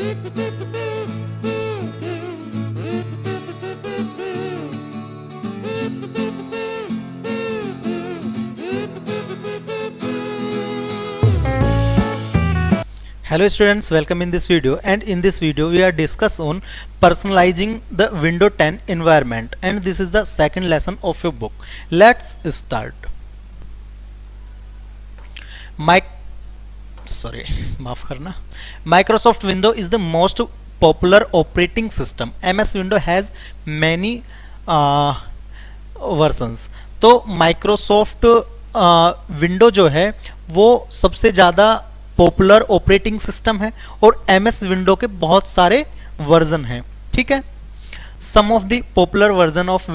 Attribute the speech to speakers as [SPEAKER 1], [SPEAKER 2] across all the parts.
[SPEAKER 1] Hello students, welcome in this video, and in this video we are discuss on personalizing the Windows 10 environment, and this is the second lesson of your book. Let's start. माफ करना. Microsoft Windows is the most popular operating system. MS Windows has many versions. तो Microsoft Windows जो है वो सबसे ज़्यादा popular operating system है और MS विंडो के बहुत सारे वर्जन हैं. ठीक है. Some of the popular version of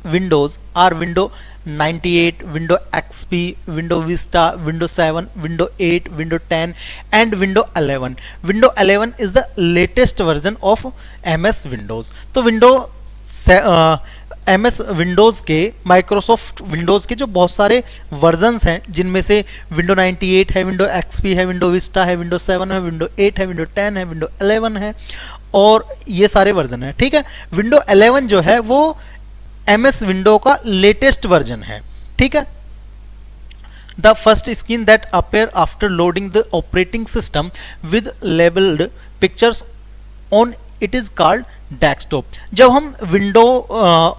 [SPEAKER 1] Windows are window 98, window XP, window Vista, window 7, window 8, window 10 and window 11. Window 11 is the latest version of MS Windows. तो MS Windows के, Microsoft Windows के जो बहुत सारे versions हैं, जिनमें से window 98 है, विंडो XP है, विंडो विस्टा है, विंडो 7 है, विंडो 8 है, विंडो 10 है, विंडो 11 है, और ये सारे वर्जन हैं. ठीक है. विंडो 11 जो है वो MS विंडो का लेटेस्ट वर्जन है. ठीक है. The first screen that appear after loading the operating system with labeled pictures on it is called desktop. जब हम विंडो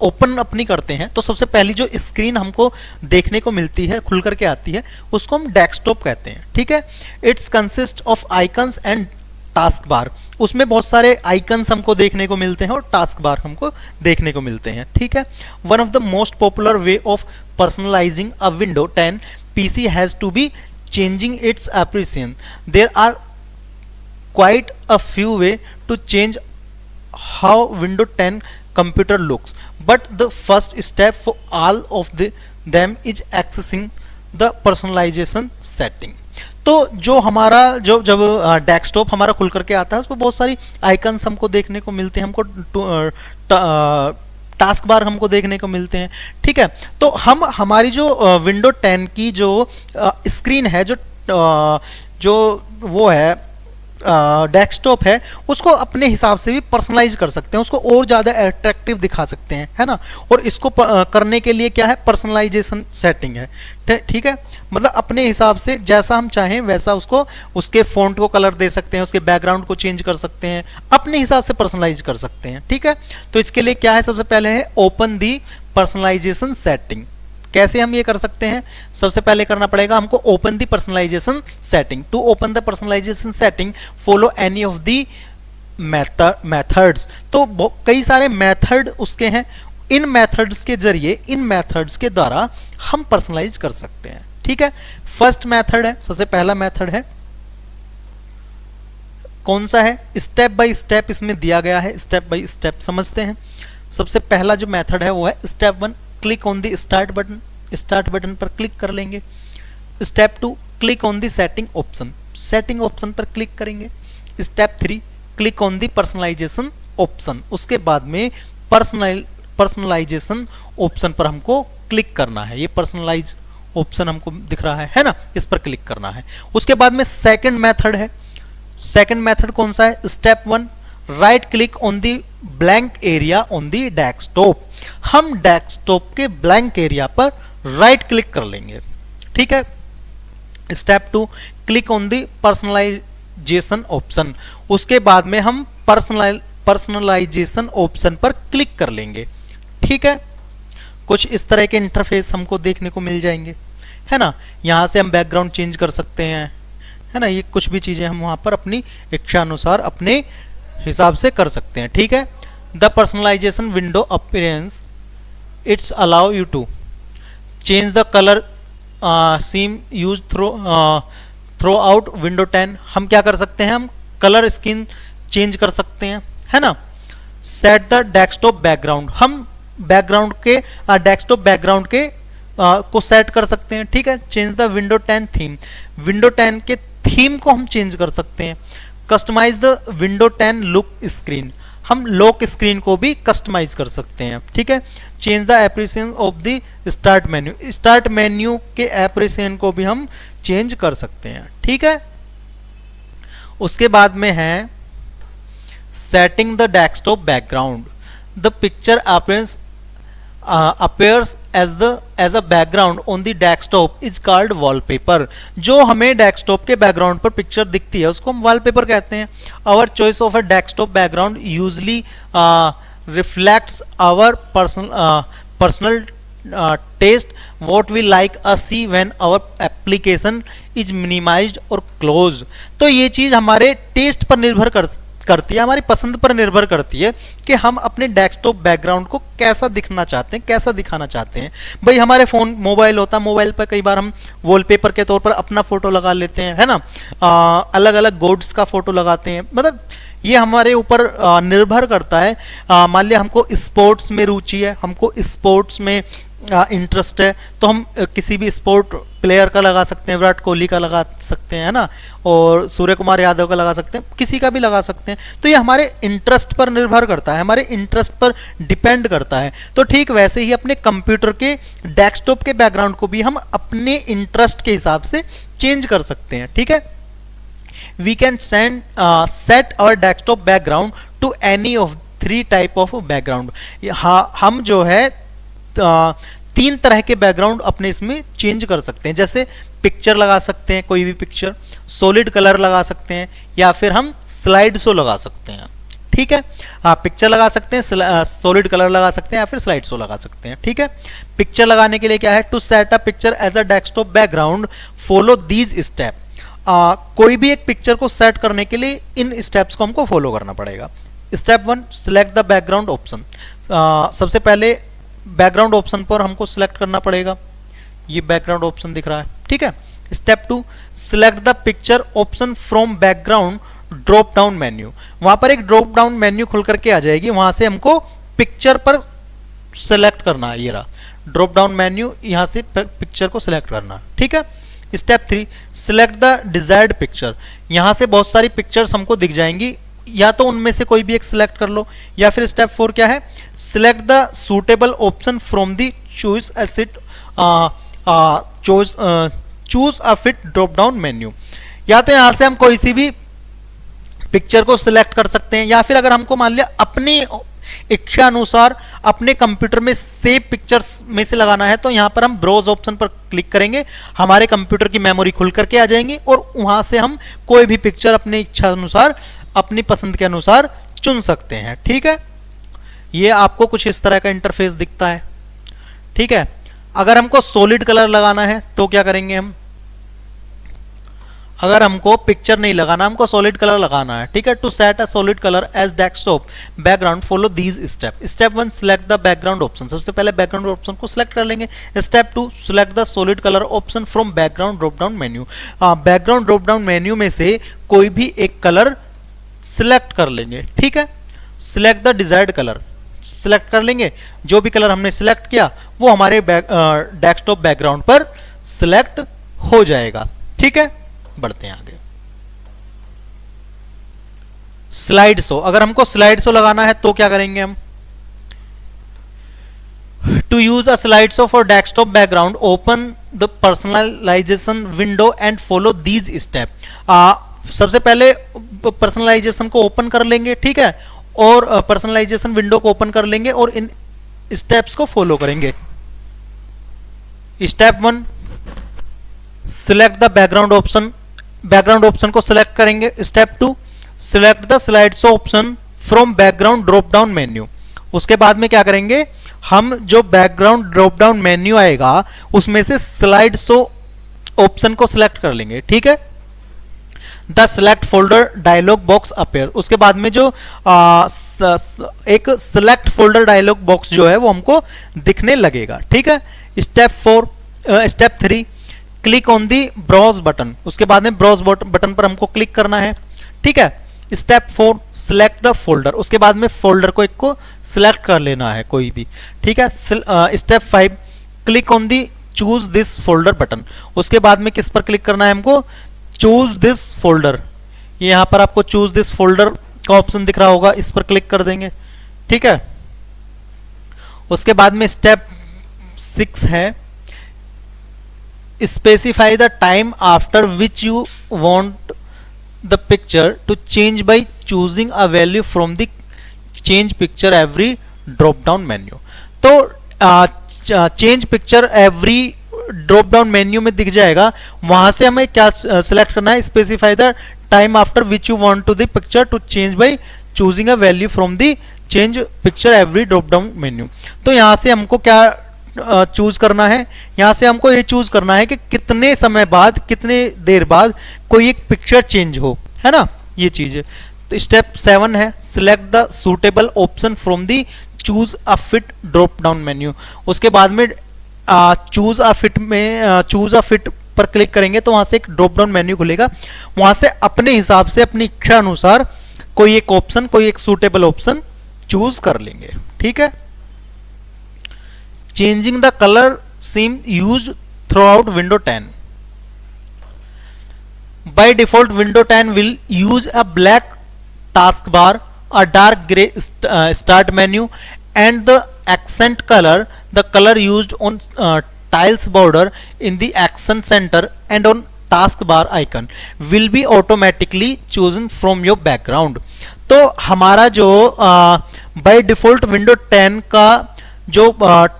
[SPEAKER 1] ओपन अपनी करते हैं तो सबसे पहली जो स्क्रीन हमको देखने को मिलती है, खुल करके आती है, उसको हम डेस्कटॉप कहते हैं. ठीक है. It's consist of icons and task बार. उसमें बहुत सारे आइकन्स हमको देखने को मिलते हैं और टास्क बार हमको देखने को मिलते हैं. ठीक है. One of the most popular way of personalising a window 10 PC has to be changing its appreciation. There are quite a few way to change how Windows 10 computer looks, but the first step for all of them is accessing the personalization setting. तो जो हमारा जब desktop हमारा खुल करके आता है उसमें बहुत सारी आइकन्स हमको देखने को मिलते हैं, हमको टास्क बार हमको देखने को मिलते हैं. ठीक है. तो हम हमारी जो विंडो 10 की जो स्क्रीन है, जो वो है डेस्कटॉप है, उसको अपने हिसाब से भी पर्सनलाइज कर सकते हैं, उसको और ज़्यादा अट्रैक्टिव दिखा सकते हैं, है ना. और इसको करने के लिए क्या है, पर्सनलाइजेशन सेटिंग है. ठीक है. मतलब अपने हिसाब से जैसा हम चाहें वैसा उसको, उसके फॉन्ट को कलर दे सकते हैं, उसके बैकग्राउंड को चेंज कर सकते हैं, अपने हिसाब से पर्सनलाइज कर सकते हैं. ठीक है. तो इसके लिए क्या है, सबसे पहले है ओपन दी पर्सनलाइजेशन सेटिंग. कैसे हम ये कर सकते हैं, सबसे पहले करना पड़ेगा हमको open the personalisation setting. To open the personalisation setting follow any of the methods. तो कई सारे मेथड उसके हैं. इन मेथड्स के जरिए, इन मेथड्स के द्वारा हम पर्सनलाइज कर सकते हैं. ठीक है. फर्स्ट मेथड है, सबसे पहला मेथड है, कौन सा है, स्टेप बाय स्टेप इसमें दिया गया है. स्टेप बाय स्टेप समझते हैं. सबसे पहला जो मेथड है वो है step 1, click on the start button. Start button पर क्लिक कर लेंगे. Step 2, click on the setting option. Setting option पर क्लिक करेंगे. Step 3, click on the personalisation option. उसके बाद में पर्सनलाइजेशन ऑप्शन पर हमको क्लिक करना है. ये पर्सनलाइज ऑप्शन हमको दिख रहा है ना, इस पर क्लिक करना है. उसके बाद में सेकंड मेथड है. सेकंड मेथड कौन सा है, step 1, right click on the blank area on the desktop. हम डेस्कटॉप के ब्लैंक एरिया पर राइट क्लिक कर लेंगे. ठीक है. Step 2, click on the personalisation option. उसके बाद में हम पर्सनलाइजेशन ऑप्शन पर क्लिक कर लेंगे. ठीक है. कुछ इस तरह के इंटरफेस हमको देखने को मिल जाएंगे, है ना. यहां से हम बैकग्राउंड चेंज कर सकते हैं, है ना. ये कुछ भी चीजें हम वहां पर अपनी इच्छा अनुसार अपने हिसाब से कर सकते हैं. ठीक है. The personalisation window appearance its allow you to change the colour scheme used throughout window 10. हम क्या कर सकते हैं, हम कलर स्कीम चेंज कर सकते हैं, है ना. Set the desktop background. हम बैकग्राउंड के डेस्कटॉप बैकग्राउंड के को सेट कर सकते हैं. ठीक है. Change the window 10 theme. Window 10 के थीम को हम चेंज कर सकते हैं. Customise the window 10 lock screen. हम लॉक स्क्रीन को भी कस्टमाइज कर सकते हैं. ठीक है. Change the appreciation of the start menu. Start menu के एप्रिसिएशन को भी हम चेंज कर सकते हैं. ठीक है. उसके बाद में है setting the desktop background, the picture appears as a background on the desktop is called wallpaper। जो हमें डेस्कटॉप के बैकग्राउंड पर पिक्चर दिखती है उसको हम वॉलपेपर कहते हैं। Our choice of a desktop background usually reflects our personal taste, what we like a see when our application is minimized or closed। तो ये चीज हमारे टेस्ट पर निर्भर करती है, हमारी पसंद पर निर्भर करती है कि हम अपने डेस्कटॉप बैकग्राउंड को कैसा दिखना चाहते हैं, कैसा दिखाना चाहते हैं। भाई हमारे फोन मोबाइल होता है, मोबाइल पर कई बार हम वॉलपेपर के तौर पर अपना फोटो लगा लेते हैं, है ना, अलग अलग गोड्स का फोटो लगाते हैं। मतलब ये हमारे ऊपर निर्भर करता है। मान लिया हमको स्पोर्ट्स में रुचि है, हमको स्पोर्ट्स में इंटरेस्ट है, तो हम किसी भी स्पोर्ट प्लेयर का लगा सकते हैं, विराट कोहली का लगा सकते हैं, है ना, और सूर्य कुमार यादव का लगा सकते हैं, किसी का भी लगा सकते हैं। तो ये हमारे इंटरेस्ट पर निर्भर करता है, हमारे इंटरेस्ट पर डिपेंड करता है। तो ठीक वैसे ही अपने कंप्यूटर के डेस्कटॉप के बैकग्राउंड को भी हम अपने इंटरेस्ट के हिसाब से चेंज कर सकते हैं। ठीक है, we can set our desktop background to any of 3 type of background. हम जो है 3 तरह के बैकग्राउंड अपने इसमें चेंज कर सकते हैं। जैसे पिक्चर लगा सकते हैं, कोई भी पिक्चर, सॉलिड कलर लगा सकते हैं, या फिर हम स्लाइड शो लगा सकते हैं। ठीक है, हाँ, पिक्चर लगा सकते हैं, सॉलिड कलर लगा सकते हैं, या फिर स्लाइड शो लगा सकते हैं। ठीक है, पिक्चर लगाने के लिए क्या है, to set a picture as a desktop background follow these step. कोई भी एक पिक्चर को सेट करने के लिए इन स्टेप्स को हमको फॉलो करना पड़ेगा। Step 1, select the background option. सबसे पहले बैकग्राउंड ऑप्शन पर हमको सिलेक्ट करना पड़ेगा, ये बैकग्राउंड ऑप्शन दिख रहा है। ठीक है, step 2, select the picture option from background drop down menu. वहां पर एक ड्रॉप डाउन मेन्यू खुल करके आ जाएगी, वहां से हमको पिक्चर पर सिलेक्ट करना है। ये रहा ड्रॉप डाउन मेन्यू, यहां से पिक्चर को सिलेक्ट करना। ठीक है, step 3, select the desired picture. यहां से बहुत सारी पिक्चर्स हमको दिख जाएंगी, या तो उनमें से कोई भी एक सिलेक्ट कर लो, या फिर स्टेप 4 क्या है, select the suitable option from the choose a fit drop down menu. या तो यहां से हम कोई सी भी पिक्चर को सिलेक्ट कर सकते हैं, या फिर अगर हमको मान लिया अपनी इच्छा अनुसार अपने कंप्यूटर में सेव पिक्चर्स में से लगाना है, तो यहां पर हम ब्राउज ऑप्शन पर क्लिक करेंगे, हमारे कंप्यूटर की मेमोरी खुल करके आ जाएंगी, और वहां से हम कोई भी पिक्चर अपनी इच्छा अनुसार, अपनी पसंद के अनुसार चुन सकते हैं। ठीक है, ये आपको कुछ इस तरह का इंटरफेस दिखता है। ठीक है, अगर हमको सॉलिड कलर लगाना है तो क्या करेंगे हम, अगर हमको पिक्चर नहीं लगाना, हमको सॉलिड कलर लगाना है। ठीक है, to set a solid colour as desktop background follow these step. Step 1, select the background option. सबसे पहले बैकग्राउंड ऑप्शन को सिलेक्ट कर लेंगे। Step 2, select the solid colour option from background drop down menu. Background drop down menu में से कोई भी एक कलर सिलेक्ट कर लेंगे। ठीक है, select the desired colour select कर लेंगे, जो भी कलर हमने सिलेक्ट किया वो हमारे डेस्कटॉप बैकग्राउंड पर सिलेक्ट हो जाएगा। ठीक है, बढ़ते हैं आगे। स्लाइड शो, अगर हमको स्लाइड शो लगाना है तो क्या करेंगे हम, to use a slide show for desktop background open the personalisation window and follow these step. सबसे पहले पर्सनलाइजेशन को ओपन कर लेंगे। ठीक है, और पर्सनलाइजेशन विंडो को ओपन कर लेंगे और इन स्टेप्स को फॉलो करेंगे। Step 1, select the background option. Background option को सिलेक्ट करेंगे। Step 2, select the slide show option from background drop down menu. उसके बाद में क्या करेंगे, हम जो बैकग्राउंड ड्रॉप डाउन मेन्यू आएगा उसमें से स्लाइड शो ऑप्शन को सिलेक्ट कर लेंगे। ठीक है, the select folder dialog box appear. उसके बाद में जो एक सिलेक्ट फोल्डर डायलॉग बॉक्स जो है वो हमको दिखने लगेगा। ठीक है, step 3, click on the browse button. उसके बाद में ब्राउज बटन पर हमको क्लिक करना है। ठीक है, स्टेप 4, सिलेक्ट द फोल्डर। उसके बाद में फोल्डर को एक को सिलेक्ट कर लेना है कोई भी। ठीक है, step 5, click on the choose this folder button. उसके बाद में किस पर क्लिक करना है हमको, चूज दिस फोल्डर। ये यहां पर आपको चूज दिस फोल्डर का ऑप्शन दिख रहा होगा, इस पर क्लिक कर देंगे। ठीक है, उसके बाद में स्टेप 6 है, specify the time after which you want the picture to change by choosing a value from the change picture every drop down menu। तो change picture every drop down menu में दिख जाएगा, वहां से हमें क्या सिलेक्ट करना है, specify the time after which you want to the picture to change by choosing a value from the change picture every drop down menu. तो यहां से हमको क्या चूज करना है, यहां से हमको ये चूज करना है कि कितने समय बाद, कितने देर बाद कोई एक पिक्चर चेंज हो, है ना, ये चीज है। तो स्टेप 7 है select the suitable option from the choose a fit drop down menu. उसके बाद में चूज अ फिट पर क्लिक करेंगे तो वहां से एक ड्रॉप डाउन मेन्यू खुलेगा, वहां से अपने हिसाब से अपनी इच्छा अनुसार कोई एक ऑप्शन, कोई एक सुटेबल ऑप्शन चूज कर लेंगे। ठीक है। Changing the colour scheme use throughout window 10। By default window 10 will use a black task bar, a dark gray start menu and the accent color, the color used on tiles border in the action center and on taskbar icon will be automatically chosen from your background। तो हमारा जो by default window 10 का जो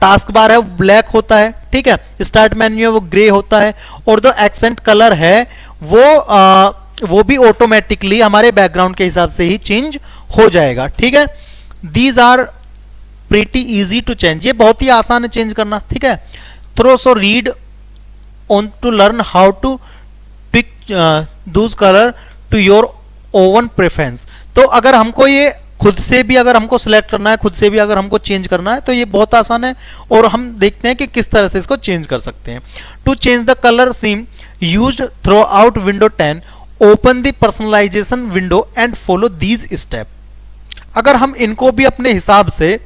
[SPEAKER 1] task bar है वो black होता है, ठीक है, स्टार्ट मेन्यू है वो ग्रे होता है, और जो एक्सेंट कलर है वो भी ऑटोमेटिकली हमारे बैकग्राउंड के हिसाब से ही चेंज हो जाएगा। ठीक है। These are pretty easy to change, ये बहुत ही आसान है चेंज करना। ठीक है। Throw so read on to learn how to pick those colour to your own preference. तो अगर हमको ये खुद से भी अगर हमको सिलेक्ट करना है, खुद से भी अगर हमको चेंज करना है, तो ये बहुत आसान है, और हम देखते हैं कि किस तरह से इसको चेंज कर सकते हैं। To change the colour scheme used throughout window 10, open the personalisation window and follow these step. अगर हम इनको भी अपने हिसाब से,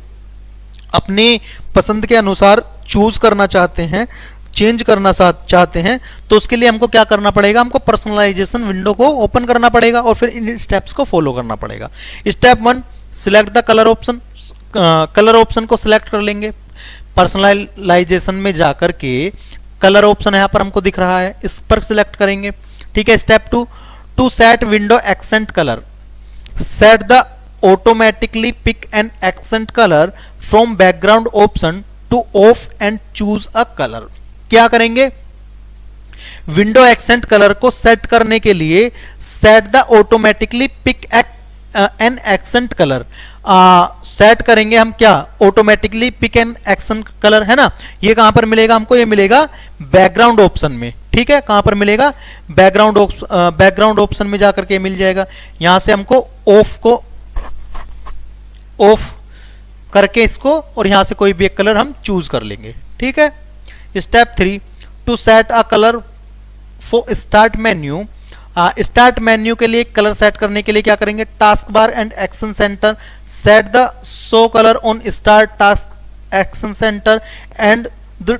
[SPEAKER 1] अपने पसंद के अनुसार चूज करना चाहते हैं, चेंज करना चाहते हैं, तो उसके लिए हमको क्या करना पड़ेगा, हमको पर्सनलाइजेशन विंडो को ओपन करना पड़ेगा और फिर इन स्टेप्स को फॉलो करना पड़ेगा। Step 1 select the colour option. Colour option को सिलेक्ट कर लेंगे, पर्सनलाइजेशन में जाकर के कलर ऑप्शन यहाँ पर हमको दिख रहा है, इस पर सिलेक्ट करेंगे। ठीक है। Step 2 to set window accent colour, set the automatically pick an accent color from background option to off and choose a color। क्या करेंगे, विंडो एक्सेंट कलर को सेट करने के लिए set the automatically pick an accent colour set करेंगे हम, क्या automatically pick an accent colour, है ना। ये कहां पर मिलेगा हमको, ये मिलेगा बैकग्राउंड ऑप्शन में। ठीक है। कहां पर मिलेगा, बैकग्राउंड ऑप्शन में जाकर के मिल जाएगा। यहां से हमको ऑफ करके इसको, और यहां से कोई भी एक कलर हम चूज कर लेंगे। ठीक है। Step 3 to set a colour for start menu. Start menu के लिए कलर सेट करने के लिए क्या करेंगे, task bar and action centre, set the show colour on start task action centre and the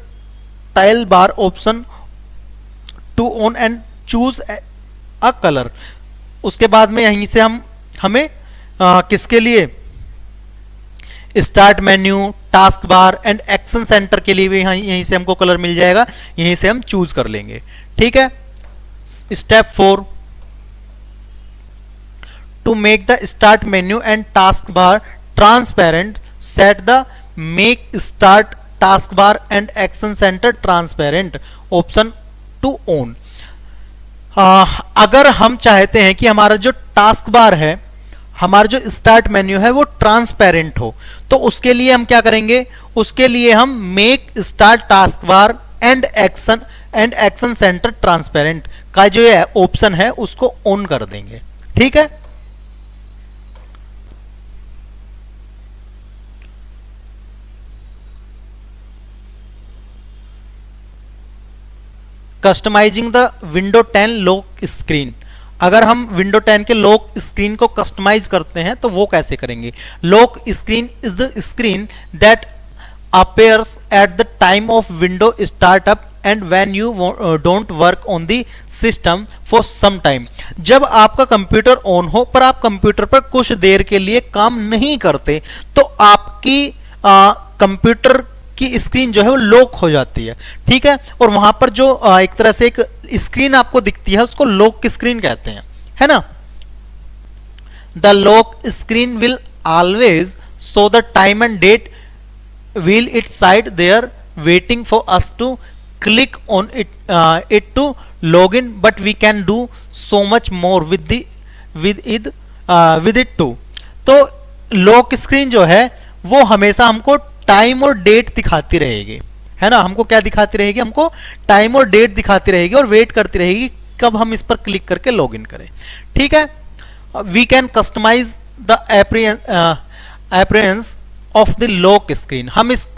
[SPEAKER 1] title bar option to on and choose a colour. उसके बाद में यहीं से हमें किसके लिए, start menu, task bar and action centre के लिए भी यहीं से हमको कलर मिल जाएगा, यहीं से हम चूज कर लेंगे। ठीक है। Step 4 to make the start menu and task bar transparent, set the make start task bar and action centre transparent option to on. अगर हम चाहते हैं कि हमारा जो टास्क बार है, हमारा जो स्टार्ट मेन्यू है वो ट्रांसपेरेंट हो, तो उसके लिए हम क्या करेंगे, उसके लिए हम make start task bar and action centre transparent का जो ऑप्शन है उसको ऑन कर देंगे। ठीक है। Customising the window 10 lock screen. अगर हम विंडो 10 के लॉक स्क्रीन को कस्टमाइज करते हैं तो वो कैसे करेंगे। Lock screen is the screen that appears at the time of window startup and when you don't work on the system for some time। जब आपका कंप्यूटर ऑन हो पर आप कंप्यूटर पर कुछ देर के लिए काम नहीं करते तो आपकी कंप्यूटर की स्क्रीन जो है वो लॉक हो जाती है। ठीक है। और वहां पर जो एक तरह से एक स्क्रीन आपको दिखती है उसको लॉक की स्क्रीन कहते हैं। है ना। The lock screen will always show the time and date will it side there waiting for us to click on it to log in, but we can do so much more with it too. तो lock screen जो है वो हमेशा हमको time और date दिखाती रहेगी, है ना। हमको क्या दिखाती रहेगी, हमको टाइम और डेट दिखाती रहेगी और वेट करती रहेगी कब हम इस पर क्लिक करके लॉग इन करें, ठीक है। We can customize the appearance of the lock screen. हम इस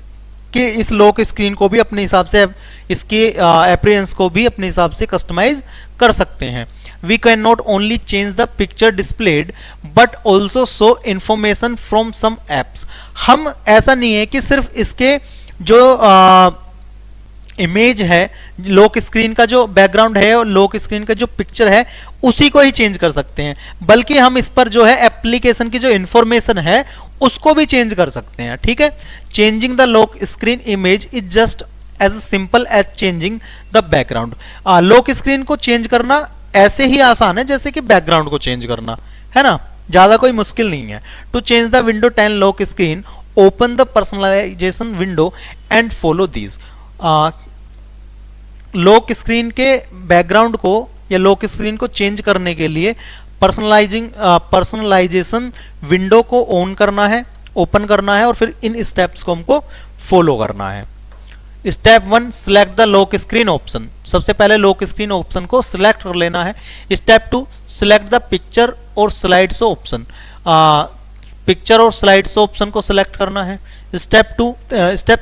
[SPEAKER 1] लॉक स्क्रीन को भी अपने हिसाब से, इसके अपीयरेंस को भी अपने हिसाब से कस्टमाइज कर सकते हैं। We can not only change the picture displayed but also show information from some apps. हम ऐसा नहीं है कि सिर्फ इसके जो इमेज है, लॉक स्क्रीन का जो बैकग्राउंड है और लॉक स्क्रीन का जो पिक्चर है उसी को ही चेंज कर सकते हैं, बल्कि हम इस पर जो है एप्लीकेशन की जो इंफॉर्मेशन है उसको भी चेंज कर सकते हैं, ठीक है। Changing the lock screen image is just as simple as changing the background. Lock screen को चेंज करना ऐसे ही आसान है जैसे कि बैकग्राउंड को चेंज करना, है ना, ज्यादा कोई मुश्किल नहीं है। To change the window 10 lock screen, open the personalisation window and follow these. Lock screen के बैकग्राउंड को या लॉक स्क्रीन को चेंज करने के लिए पर्सनलाइजेशन विंडो को ऑन करना है, ओपन करना है और फिर इन स्टेप्स को हमको फॉलो करना है। Step 1, select the lock screen option. सबसे पहले लॉक स्क्रीन ऑप्शन को सिलेक्ट कर लेना है। स्टेप 2, सिलेक्ट द पिक्चर और स्लाइड शो ऑप्शन। पिक्चर और स्लाइड शो ऑप्शन को सिलेक्ट करना है। Step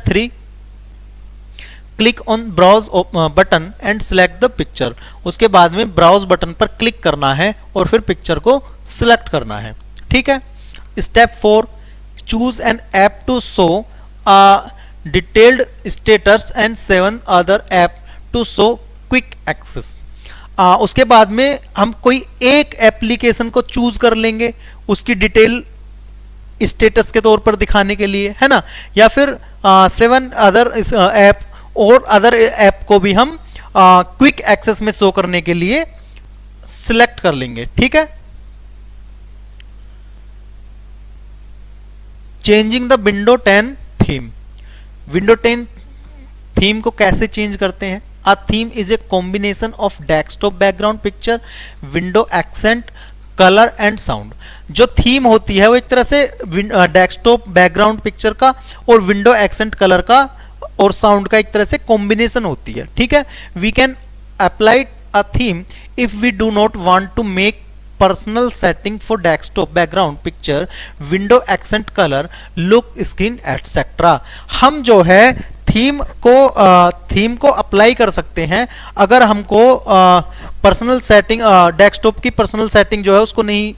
[SPEAKER 1] 3, click on browse button and select the picture. उसके बाद में ब्राउज बटन पर क्लिक करना है और फिर पिक्चर को सिलेक्ट करना है, ठीक है। Step 4, choose an app to show detailed status and 7 other app to show quick access. उसके बाद में हम कोई एक एप्लीकेशन को चूज कर लेंगे उसकी डिटेल स्टेटस के तौर पर दिखाने के लिए, है ना, या फिर 7 अदर ऐप और अदर ऐप को भी हम क्विक एक्सेस में शो करने के लिए सिलेक्ट कर लेंगे, ठीक है। Changing the window 10 theme. Window 10 theme को कैसे चेंज करते हैं? A theme is a combination of desktop background picture, window accent, colour and sound. जो थीम होती है वो एक तरह से डेस्कटॉप बैकग्राउंड पिक्चर का और विंडो एक्सेंट कलर का और साउंड का एक तरह से कॉम्बिनेशन होती है, ठीक है। We can apply a theme if we do not want to make personal setting for desktop background picture, window accent colour, look screen etcetera. हम जो है थीम को अप्लाई कर सकते हैं अगर हमको पर्सनल सेटिंग, डेस्कटॉप की पर्सनल सेटिंग जो है उसको नहीं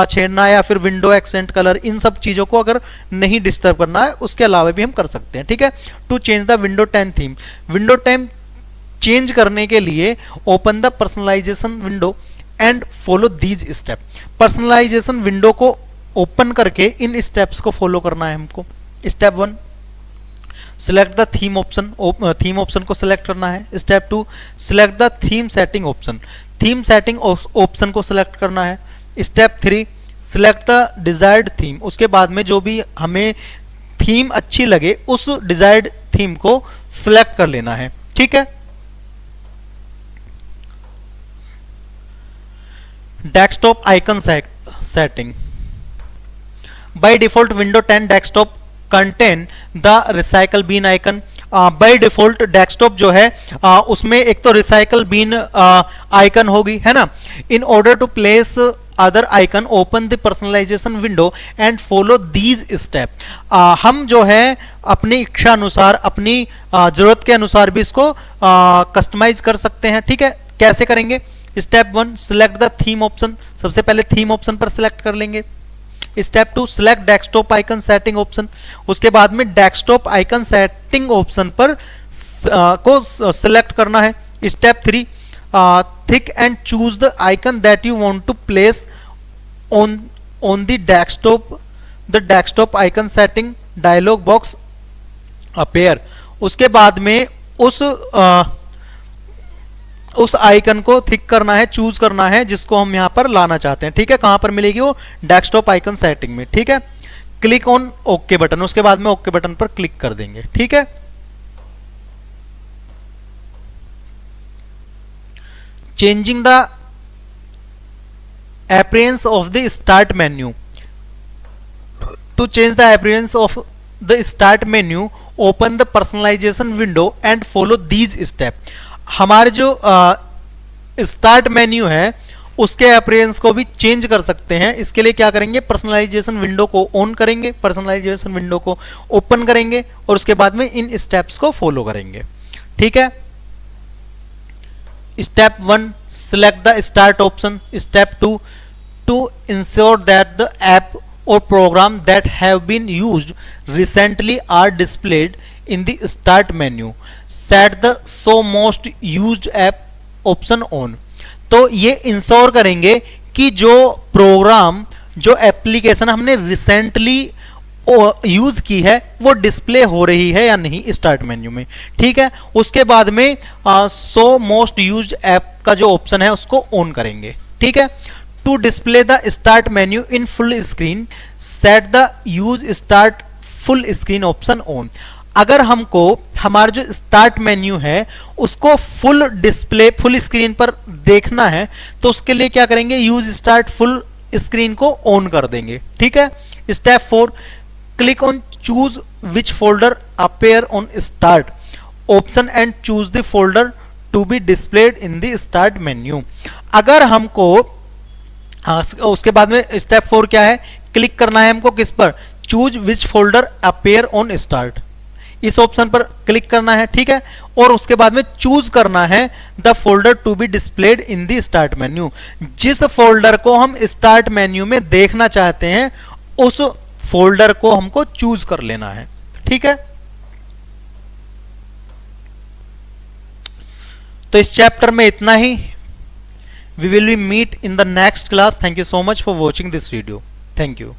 [SPEAKER 1] छेड़ना या फिर विंडो एक्सेंट कलर, इन सब चीजों को अगर नहीं डिस्टर्ब करना है उसके अलावा भी हम कर सकते हैं, ठीक है। To change the window 10 theme. Window 10 change करने के लिए open the personalisation window and follow these step. Personalization window को ओपन करके इन स्टेप्स को फॉलो करना है हमको। Step 1, select the theme option. Theme option को सिलेक्ट करना है। Step 2, select the theme setting option. Theme setting option को सिलेक्ट करना है। Step 3, select the desired theme. उसके बाद में जो भी हमें थीम अच्छी लगे उस डिजायर्ड थीम को सिलेक्ट कर लेना है, ठीक है। Desktop icon setting. Bye default window 10 desktop contain the recycle been icon. By default desktop जो है उसमें एक तो रिसाइकल बीन आइकन होगी, है ना। In order to place other icon open the personalisation window and follow these step. हम जो है अपनी इच्छा अनुसार, अपनी जरूरत के अनुसार भी इसको कस्टमाइज कर सकते हैं, ठीक है। कैसे करेंगे? Step 1, select the theme option. सबसे पहले थीम ऑप्शन पर सिलेक्ट कर लेंगे। Step 2, select desktop icon setting option. उसके बाद में डेस्कटॉप आइकन सेटिंग ऑप्शन पर को सिलेक्ट करना है। Step 3, tick and choose the icon that you want to place on the desktop. The desktop icon setting dialog box appear. उसके बाद में उस उस आइकन को थिक करना है, चूज करना है जिसको हम यहां पर लाना चाहते हैं। ठीक है, कहां पर मिलेगी वो? डेस्कटॉप आइकन सेटिंग में। ठीक है, क्लिक ऑन ओके बटन, उसके बाद में ओके बटन पर क्लिक कर देंगे। ठीक है, changing the appearance of the start menu. To change the appearance of the start menu, open the personalization window and follow these steps. हमारे जो स्टार्ट मेन्यू है उसके अपीयरेंस को भी चेंज कर सकते हैं। इसके लिए क्या करेंगे? पर्सनलाइजेशन विंडो को ऑन करेंगे, पर्सनलाइजेशन विंडो को ओपन करेंगे और उसके बाद में इन स्टेप्स को फॉलो करेंगे। ठीक है, step 1, select the start option. Step 2, to ensure that the app or program that have been used recently are displayed in the start menu, set the show most used app option on. तो ये ensure करेंगे कि जो programme, जो application हमने recently use की है वो डिस्प्ले हो रही है या नहीं स्टार्ट मेन्यू में। ठीक है, उसके बाद में शो मोस्ट यूज्ड ऐप का जो ऑप्शन है उसको ऑन करेंगे। ठीक है, to display the start menu in full screen, set the use start full screen option on. अगर हमको हमारा जो स्टार्ट मेन्यू है उसको फुल डिस्प्ले, फुल स्क्रीन पर देखना है तो उसके लिए क्या करेंगे? यूज स्टार्ट फुल स्क्रीन को ऑन कर देंगे। ठीक है, step 4, click on choose which folder appear on start option and choose the folder to be displayed in the start menu. अगर हमको उसके बाद में स्टेप 4 क्या है? क्लिक करना है हमको किस पर? Choose which folder appear on start, इस ऑप्शन पर क्लिक करना है। ठीक है, और उसके बाद में चूज करना है the folder to be displayed in the start menu. जिस फोल्डर को हम स्टार्ट मेन्यू में देखना चाहते हैं उस फोल्डर को हमको चूज कर लेना है। ठीक है, तो इस चैप्टर में इतना ही। We will be meet in the next class. Thank you so much for watching this video. Thank you.